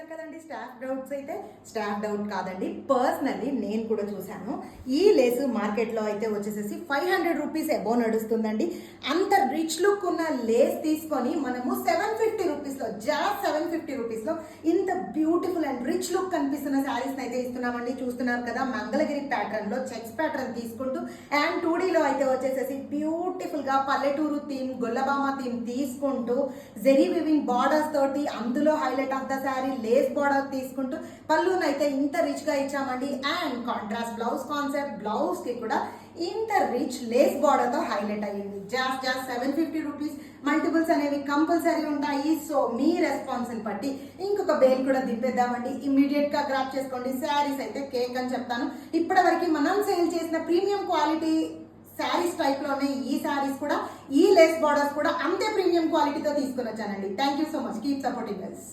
చూసారు కదండి staff doubt కాదండి, పర్సనల్లీ నేను కూడా చూశాను. ఈ లేసు మార్కెట్లో అయితే వచ్చేసేసి 500 రూపీస్ అబోవ్ నడుస్తుందండి. అంత రిచ్ లుక్ ఉన్న లేస్ తీసుకొని మనము 750 రూపీస్లో, జస్ట్ 750 రూపీస్లో ఇంత బ్యూటిఫుల్ అండ్ రిచ్ లుక్ కనిపిస్తున్న శారీస్ అయితే ఇస్తున్నామండి. చూస్తున్నారు కదా, మంగళగిరి ప్యాటర్న్ లో చెక్స్ ప్యాటర్న్ తీసుకుంటూ అండ్ 2Dలో అయితే వచ్చేసేసి బ్యూటిఫుల్ గా పల్లెటూరు థీమ్, గొల్లబామ థీమ్ తీసుకుంటూ జెరీ వివింగ్ బార్డర్స్ తోటి అందులో highlight of the sari lace border తీసుకుంటూ పళ్ళునైతే ఇంత రిచ్ గా ఇచ్చామండి. And contrast blouse concept, blouse కి కూడా ఇంత రిచ్ లేస్ బార్డర్ తో హైలైట్ అయ్యింది. Just 750 rupees. మల్టిపుల్స్ అనేవి కంపల్సరీ ఉంటాయి. సో మీ రెస్పాన్స్ బట్టి ఇంకొక బేల్ కూడా దింపేద్దామండి. ఇమ్మీడియట్ గా గ్రాప్ చేసుకోండి. శారీస్ అయితే కేక్ అని చెప్తాను. ఇప్పటివరకు మనం సేల్ చేసిన ప్రీమియం క్వాలిటీ శారీస్ టైప్ లోనే ఈ శారీస్ కూడా, ఈ లేస్ బార్డర్స్ కూడా అంతే ప్రీమియం క్వాలిటీతో తీసుకుని వచ్చానండి. Thank you so much. Keep supporting us.